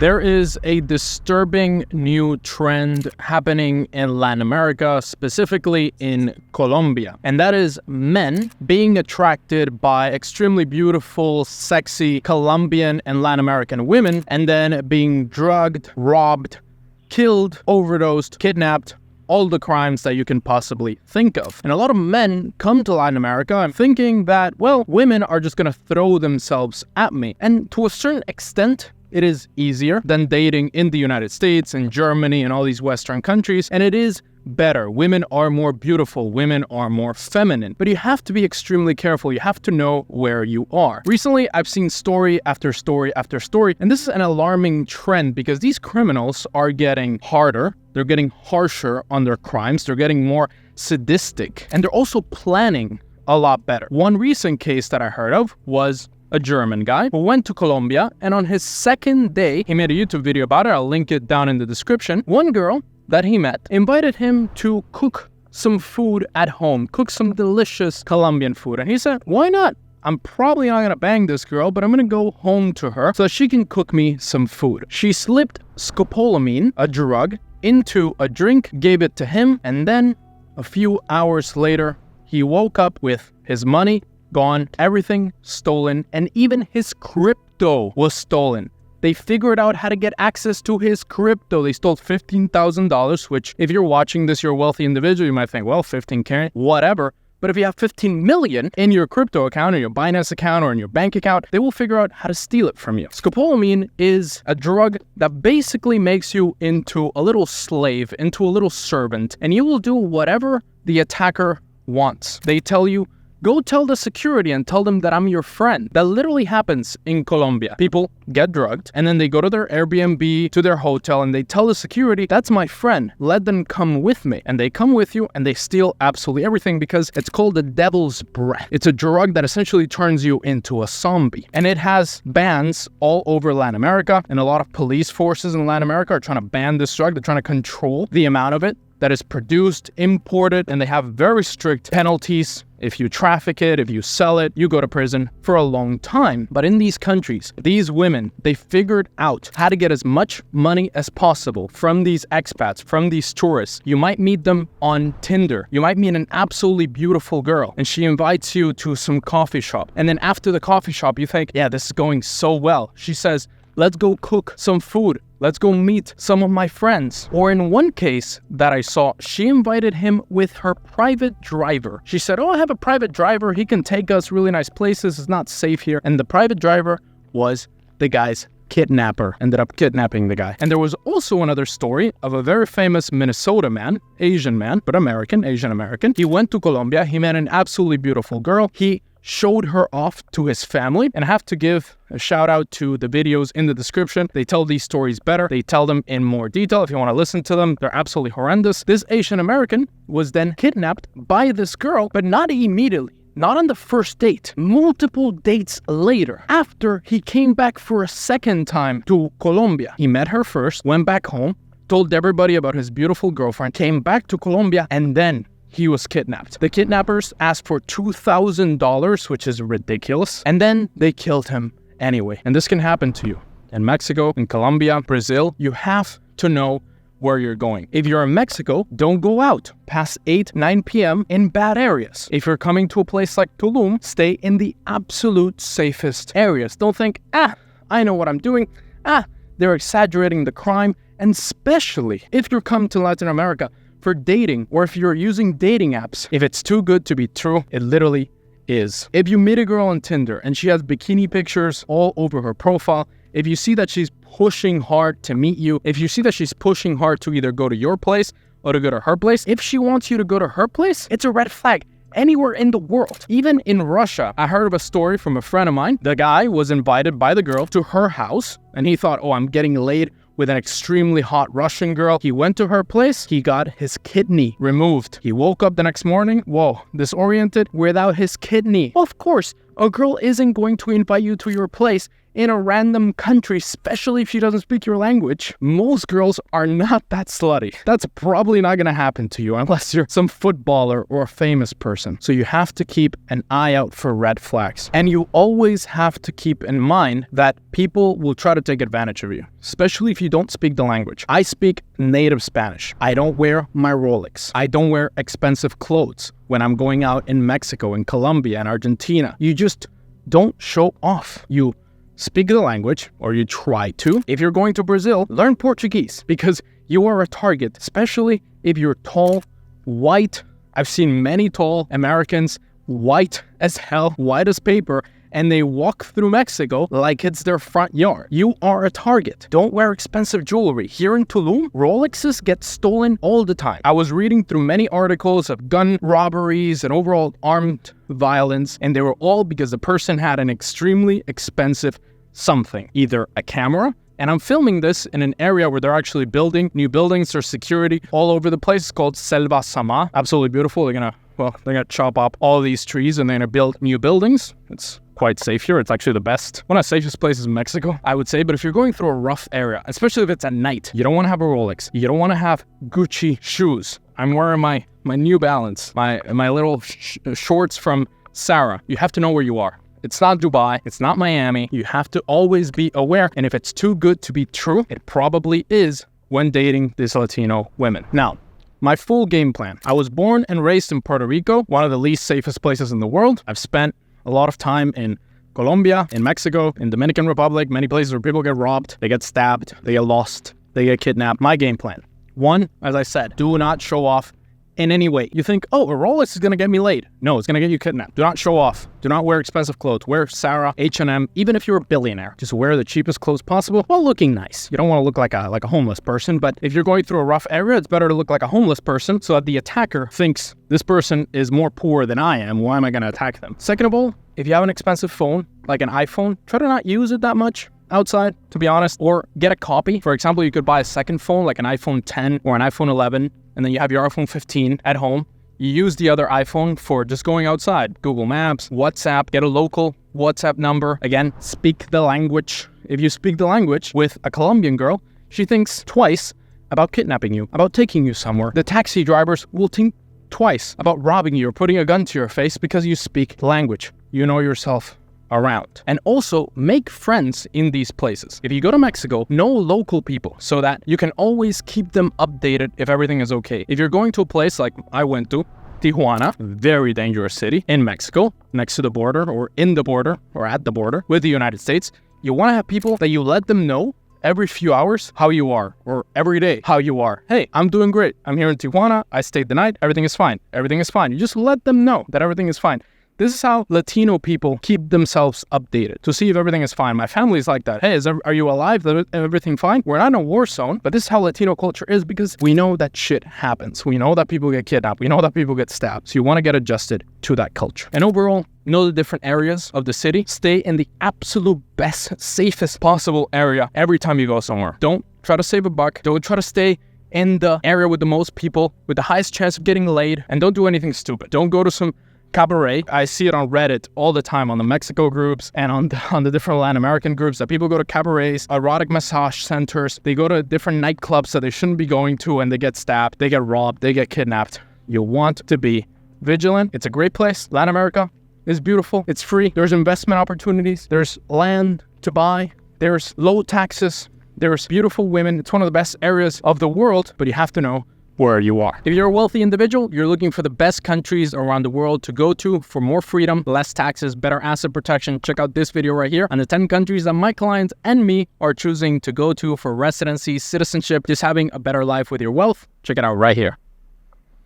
There is a disturbing new trend happening in Latin America, specifically in Colombia, and that is men being attracted by extremely beautiful, sexy Colombian and Latin American women, and then being drugged, robbed, killed, overdosed, kidnapped, all the crimes that you can possibly think of. And a lot of men come to Latin America thinking that, well, women are just gonna throw themselves at me. And to a certain extent, it is easier than dating in the United States and Germany and all these Western countries, and it is better. Women are more beautiful, women are more feminine, but you have to be extremely careful. You have to know where you are. Recently, I've seen story after story after story, and this is an alarming trend because these criminals are getting harder, they're getting harsher on their crimes, they're getting more sadistic, and they're also planning a lot better. One recent case that I heard of was a German guy who went to Colombia, and on his second day, he made a YouTube video about it. I'll link it down in the description. One girl that he met invited him to cook some food at home, cook some delicious Colombian food. And he said, why not? I'm probably not gonna bang this girl, but I'm gonna go home to her so that she can cook me some food. She slipped scopolamine, a drug, into a drink, gave it to him, and then a few hours later, he woke up with his money gone, everything stolen, and even his crypto was stolen. They figured out how to get access to his crypto. They stole $15,000, which if you're watching this, you're a wealthy individual, you might think, well, 15K, whatever. But if you have 15 million in your crypto account or your Binance account or in your bank account, they will figure out how to steal it from you. Scopolamine is a drug that basically makes you into a little slave, into a little servant, and you will do whatever the attacker wants. They tell you, go tell the security and tell them that I'm your friend. That literally happens in Colombia. People get drugged and then they go to their Airbnb, to their hotel, and they tell the security, that's my friend, let them come with me. And they come with you and they steal absolutely everything because it's called the devil's breath. It's a drug that essentially turns you into a zombie. And it has bans all over Latin America, and a lot of police forces in Latin America are trying to ban this drug. They're trying to control the amount of it that is produced, imported, and they have very strict penalties. If you traffic it, if you sell it, you go to prison for a long time. But in these countries, these women, they figured out how to get as much money as possible from these expats, from these tourists. You might meet them on Tinder. You might meet an absolutely beautiful girl, and she invites you to some coffee shop. And then after the coffee shop, you think, yeah, this is going so well. She says, let's go cook some food. Let's go meet some of my friends. Or in one case that I saw, she invited him with her private driver. She said, oh, I have a private driver. He can take us really nice places. It's not safe here. And the private driver was the guy's kidnapper. Ended up kidnapping the guy. And there was also another story of a very famous Minnesota man, Asian man, but American, Asian American. He went to Colombia. He met an absolutely beautiful girl. He showed her off to his family, and I have to give a shout out to the videos in the description. They tell these stories better. They tell them in more detail. If you want to listen to them, they're absolutely horrendous. This Asian American was then kidnapped by this girl, but not immediately. Not on the first date, multiple dates later, after he came back for a second time to Colombia. He met her first, went back home, told everybody about his beautiful girlfriend, came back to Colombia, and then he was kidnapped. The kidnappers asked for $2,000, which is ridiculous, and then they killed him anyway. And this can happen to you in Mexico, in Colombia, Brazil. You have to know where you're going. If you're in Mexico, don't go out past 8, 9 p.m. in bad areas. If you're coming to a place like Tulum, stay in the absolute safest areas. Don't think, I know what I'm doing. They're exaggerating the crime. And especially if you're coming to Latin America for dating, or if you're using dating apps, if it's too good to be true, it literally is. If you meet a girl on Tinder and she has bikini pictures all over her profile, if you see that she's pushing hard to meet you, if you see that she's pushing hard to either go to your place or to go to her place, if she wants you to go to her place, it's a red flag. Anywhere in the world. Even in Russia, I heard of a story from a friend of mine. The guy was invited by the girl to her house, and he thought, oh, I'm getting laid with an extremely hot Russian girl. He went to her place, he got his kidney removed. He woke up the next morning, whoa, disoriented, without his kidney. Well, of course, a girl isn't going to invite you to your place in a random country, especially if she doesn't speak your language, most girls are not that slutty. That's probably not gonna happen to you unless you're some footballer or a famous person. So you have to keep an eye out for red flags. And you always have to keep in mind that people will try to take advantage of you, especially if you don't speak the language. I speak native Spanish. I don't wear my Rolex. I don't wear expensive clothes when I'm going out in Mexico, in Colombia, and Argentina. You just don't show off. You speak the language, or you try to. If you're going to Brazil, learn Portuguese, because you are a target, especially if you're tall, white. I've seen many tall Americans, white as hell, white as paper, and they walk through Mexico like it's their front yard. You are a target. Don't wear expensive jewelry. Here in Tulum, Rolexes get stolen all the time. I was reading through many articles of gun robberies and overall armed violence, and they were all because the person had an extremely expensive something, either a camera, and I'm filming this in an area where they're actually building new buildings. There's security all over the place. It's called Selva Sama. Absolutely beautiful. They're gonna chop up all these trees and they're gonna build new buildings. It's quite safe here. It's actually the best, one of the safest places in Mexico, I would say. But if you're going through a rough area, especially if it's at night, you don't want to have a Rolex. You don't want to have Gucci shoes. I'm wearing my New Balance, my little shorts from Sarah. You have to know where you are. It's not Dubai. It's not Miami. You have to always be aware. And if it's too good to be true, it probably is when dating these Latino women. Now, my full game plan. I was born and raised in Puerto Rico, one of the least safest places in the world. I've spent a lot of time in Colombia, in Mexico, in Dominican Republic, many places where people get robbed, they get stabbed, they get lost, they get kidnapped. My game plan. One, as I said, do not show off in any way. You think, oh, a Rolex is going to get me laid. No, it's going to get you kidnapped. Do not show off. Do not wear expensive clothes. Wear Sarah, H&M. Even if you're a billionaire, just wear the cheapest clothes possible while looking nice. You don't want to look like a homeless person, but if you're going through a rough area, it's better to look like a homeless person so that the attacker thinks this person is more poor than I am. Why am I going to attack them? Second of all, if you have an expensive phone, like an iPhone, try to not use it that much outside, to be honest, or get a copy. For example, you could buy a second phone, like an iPhone 10 or an iPhone 11, and then you have your iPhone 15 at home. You use the other iPhone for just going outside. Google Maps, WhatsApp, get a local WhatsApp number. Again, speak the language. If you speak the language with a Colombian girl, she thinks twice about kidnapping you, about taking you somewhere. The taxi drivers will think twice about robbing you or putting a gun to your face because you speak the language. You know yourself around. And also make friends in these places. If you go to Mexico, know local people so that you can always keep them updated if everything is okay. If you're going to a place like I went to, Tijuana, very dangerous city in Mexico, next to the border or in the border or at the border with the United States, you want to have people that you let them know every few hours how you are, or every day how you are. Hey, I'm doing great. I'm here in Tijuana. I stayed the night. Everything is fine. Everything is fine. You just let them know that everything is fine. This is how Latino people keep themselves updated, to see if everything is fine. My family's like that. Hey, are you alive? Is everything fine? We're not in a war zone, but this is how Latino culture is because we know that shit happens. We know that people get kidnapped. We know that people get stabbed. So you want to get adjusted to that culture. And overall, know the different areas of the city. Stay in the absolute best, safest possible area every time you go somewhere. Don't try to save a buck. Don't try to stay in the area with the most people, with the highest chance of getting laid. And don't do anything stupid. Don't go to some cabaret. I see it on Reddit all the time, on the Mexico groups and on the different Latin American groups, that people go to cabarets, erotic massage centers. They go to different nightclubs that they shouldn't be going to, and they get stabbed, they get robbed, they get kidnapped. You want to be vigilant. It's a great place. Latin America is beautiful. It's free. There's investment opportunities. There's land to buy. There's low taxes. There's beautiful women. It's one of the best areas of the world, but you have to know where you are. If you're a wealthy individual, you're looking for the best countries around the world to go to for more freedom, less taxes, better asset protection, check out this video right here on the 10 countries that my clients and me are choosing to go to for residency, citizenship, just having a better life with your wealth. Check it out right here.